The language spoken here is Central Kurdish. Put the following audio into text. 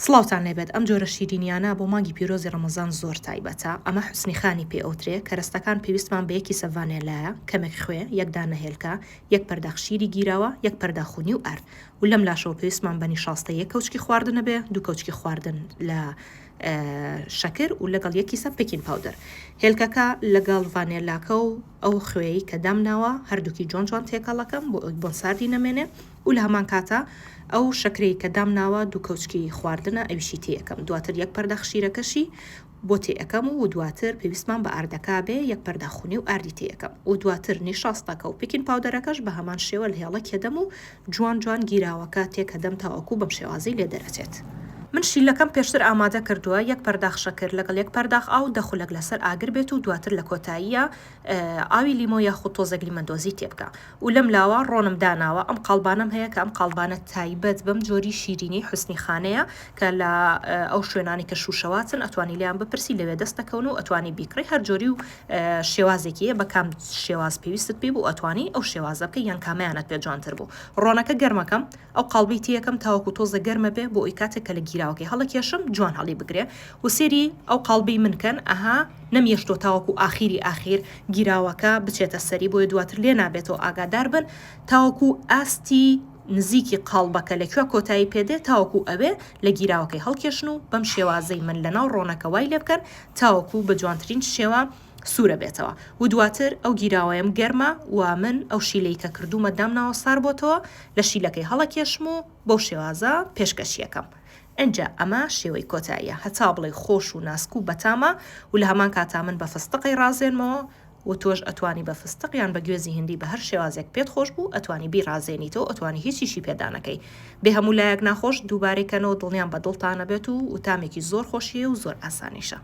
سڵاوتان لێبێت ئەم جۆرە شیرینیانە بۆ مانگی پیرۆزی ڕەمەزان زۆر تایبەتە. ئەمە حوسنی خانی پێ ئەوترێ کە رەستەکان پێویستمان بە یەکی سەڤانێلایە، کەمێک خوێ، یەک دانە هێلکە، یەک پەرداخ شیری گیراوە، یەک پەرداخ خونی و ئەر. و لەم لاشەوە پێویستمان بەنی شاستە یەک کەوچکی خواردنە بێ، دوو کەوچکی خواردن لە شەکر و لەگەڵ یەکی سە پێکین پاودەر. هێلکەکە لەگەڵ ڤانێلاکە و ئەو خوێی کە دامناوە هەردووکی جوان جوان تێکەڵەکەم بۆ ساردی نەمێنێ و لە هەمان کاتە ئەو شەکرەی کە دامناوە دوو کەوچکی خواردنە ئەویشی تێەکەم. دواتر یەک پەرداخ شیرەکەشی بۆ تێەکەم و دواتر پێویستمان بە ئاردەکە بێ، یەک پەرداخ خونی و ئاردی تێەکەم و دواتر نیشاستەکە و پێکین پاودەرەکەش بە هەمان شێوە لە هێڵە کێدەم و جوان جوان گیراوەکە تێکەدەم تاوەکو بەم شێوازەی لێ دەرەچێت. من شیلەکەم پێشتر ئامادە کردووە، یەک پەرداخ شەکر لەگەڵ یەک پەرداخ ئاو دەخولەک لەسەر ئاگر بێت و دواتر لە کۆتاییە ئاوی لیمۆ یاخود تۆزێک لیمەندۆزی تێ بکە و لەم لاوە ڕۆنم داناوە. ئەم قاڵبانم هەیە کە ئەم قاڵبانە تایبەت بەم جۆری شیرینی حوسنی خانەیە کە لە ئەو شوێنانی کە شوشەواتن ئەتوانی لیان بپرسی لەوێ دەست دەکەون و ئەتوانی بیکڕی هەر جۆری و شێوازێکیە بە کام شێواز پێویستت پێ بوو ئەتوانی ئەو شێوازە بکە یان کامەیانت پێ جوانتر بوو. ڕۆنەکە گەرمەکەم ئەو قاڵبی تێیەکەم تاوەکو تۆزە گەرمە بێ بۆ ئەوی کاتێک کە لە گیراوەکەی هەڵەکێشم جوان هەڵی بگرێ و سێری ئەو قاڵبی منکەن ئەها نەمیێشتۆ تاوەکو ئاخیر گیراوەکە بچێتە سەری بۆیە دواتر لێ نابێتەوە ئاگادار بن تاوەکو ئاستی نزیکی قاڵبەکە لەکوێ کۆتایی پێدێ تاوەکو ئەوێ لە گیراوەکەی هەڵکێشن و بەم شێوازەی من لەناو ڕۆنەکە وای لێ بکەن تاوەکو بە جوانترین شێوە سوورە بێتەوە و دواتر ئەو گیراوەیەم گەرمە و من ئەو شیلەی کە کردومە دامناوە سار بۆتەوە لە شیلەکەی هەڵەکێشم و بەو شێوازە پێشکەشیەکەم. ئەنجا ئەمە شێوەی کۆتاییە، هەتا بڵێ خۆش و ناسک و بەتامە و لە هەمان کاتا من بە فستقی ڕازێنمەوە و تۆش ئەتوانی بە فستقیان بە گوێزی هندی بە هەر شێوازێک پێت خۆش بوو ئەتوانی بیڕازێنیتەوە، ئەتوانی هیچیشی پێدانەکەی. بێ هەموو لایەک ناخۆش دووبارێکەنەوە دڵنیان بە دڵتانە بێت و تامێکی زۆر خۆشیە و زۆر ئاسانیشە.